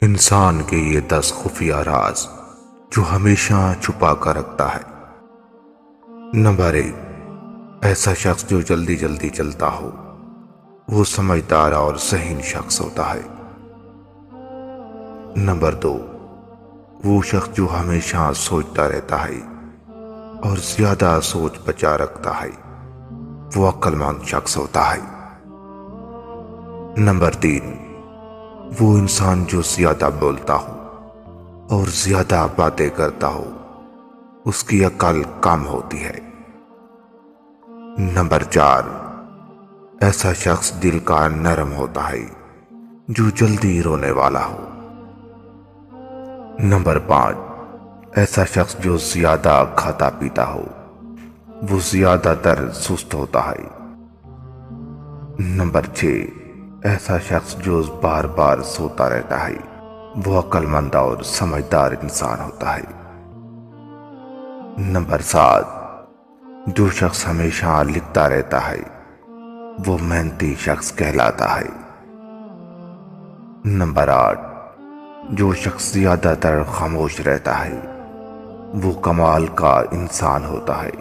انسان کے یہ 10 خفیہ راز جو ہمیشہ چھپا کر رکھتا ہے۔ نمبر 1، ایسا شخص جو جلدی جلدی چلتا ہو، وہ سمجھدار اور ذہین شخص ہوتا ہے۔ نمبر 2، وہ شخص جو ہمیشہ سوچتا رہتا ہے اور زیادہ سوچ بچا رکھتا ہے، وہ عقل مند شخص ہوتا ہے۔ نمبر 3، وہ انسان جو زیادہ بولتا ہو اور زیادہ باتیں کرتا ہو، اس کی عقل کم ہوتی ہے۔ نمبر 4، ایسا شخص دل کا نرم ہوتا ہے جو جلدی رونے والا ہو۔ نمبر 5، ایسا شخص جو زیادہ کھاتا پیتا ہو، وہ زیادہ تر سست ہوتا ہے۔ نمبر 6، ایسا شخص جو بار بار سوتا رہتا ہے، وہ عقل مند اور سمجھدار انسان ہوتا ہے۔ نمبر 7، جو شخص ہمیشہ لکھتا رہتا ہے، وہ محنتی شخص کہلاتا ہے۔ نمبر 8، جو شخص زیادہ تر خاموش رہتا ہے، وہ کمال کا انسان ہوتا ہے۔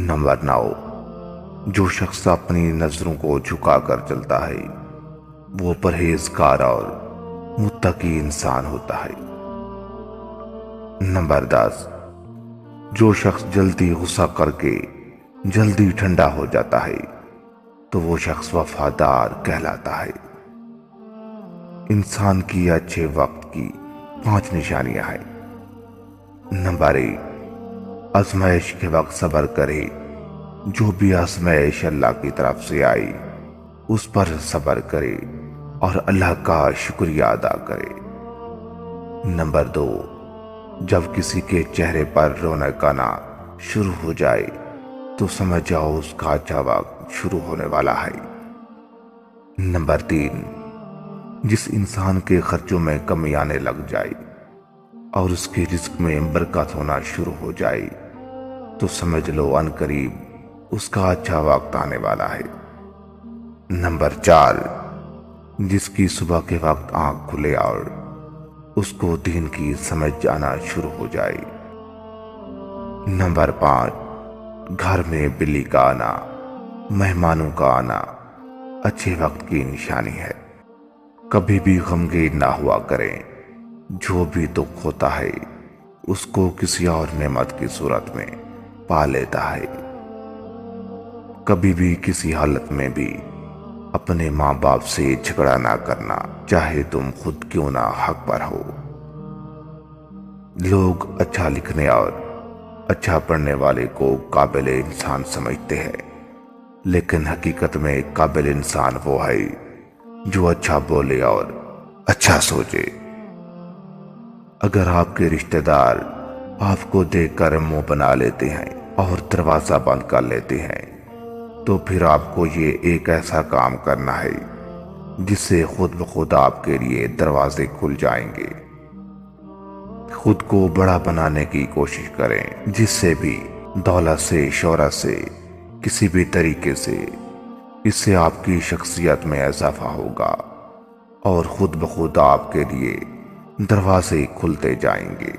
نمبر 9، جو شخص اپنی نظروں کو جھکا کر چلتا ہے، وہ پرہیزگار اور متقی انسان ہوتا ہے۔ نمبر 10، جو شخص جلدی غصہ کر کے جلدی ٹھنڈا ہو جاتا ہے، تو وہ شخص وفادار کہلاتا ہے۔ انسان کی اچھے وقت کی 5 نشانیاں ہیں۔ نمبر 1، آزمائش کے وقت صبر کرے۔ جو بھی آزمائش اللہ کی طرف سے آئی، اس پر صبر کرے اور اللہ کا شکریہ ادا کرے۔ نمبر 2، جب کسی کے چہرے پر رونق آنا شروع ہو جائے تو سمجھ جاؤ اس کا اچھا وقت شروع ہونے والا ہے۔ نمبر 3، جس انسان کے خرچوں میں کمی آنے لگ جائے اور اس کے رزق میں برکت ہونا شروع ہو جائے تو سمجھ لو ان قریب اس کا اچھا وقت آنے والا ہے۔ نمبر 4، جس کی صبح کے وقت آنکھ کھلے اور اس کو دین کی سمجھ آنا شروع ہو جائے۔ نمبر 5، گھر میں بلی کا آنا، مہمانوں کا آنا اچھے وقت کی نشانی ہے۔ کبھی بھی غمگین نہ ہوا کریں۔ جو بھی دکھ ہوتا ہے اس کو کسی اور نعمت کی صورت میں پا لیتا ہے۔ کبھی بھی کسی حالت میں بھی اپنے ماں باپ سے جھگڑا نہ کرنا، چاہے تم خود کیوں نہ حق پر ہو۔ لوگ اچھا لکھنے اور اچھا پڑھنے والے کو قابل انسان سمجھتے ہیں، لیکن حقیقت میں قابل انسان وہ ہے جو اچھا بولے اور اچھا سوچے۔ اگر آپ کے رشتہ دار آپ کو دیکھ کر منہ بنا لیتے ہیں اور دروازہ بند کر لیتے ہیں، تو پھر آپ کو یہ ایک ایسا کام کرنا ہے جس سے خود بخود آپ کے لیے دروازے کھل جائیں گے۔ خود کو بڑا بنانے کی کوشش کریں، جس سے بھی دولت سے، شہرت سے، کسی بھی طریقے سے، اس سے آپ کی شخصیت میں اضافہ ہوگا اور خود بخود آپ کے لیے دروازے کھلتے جائیں گے۔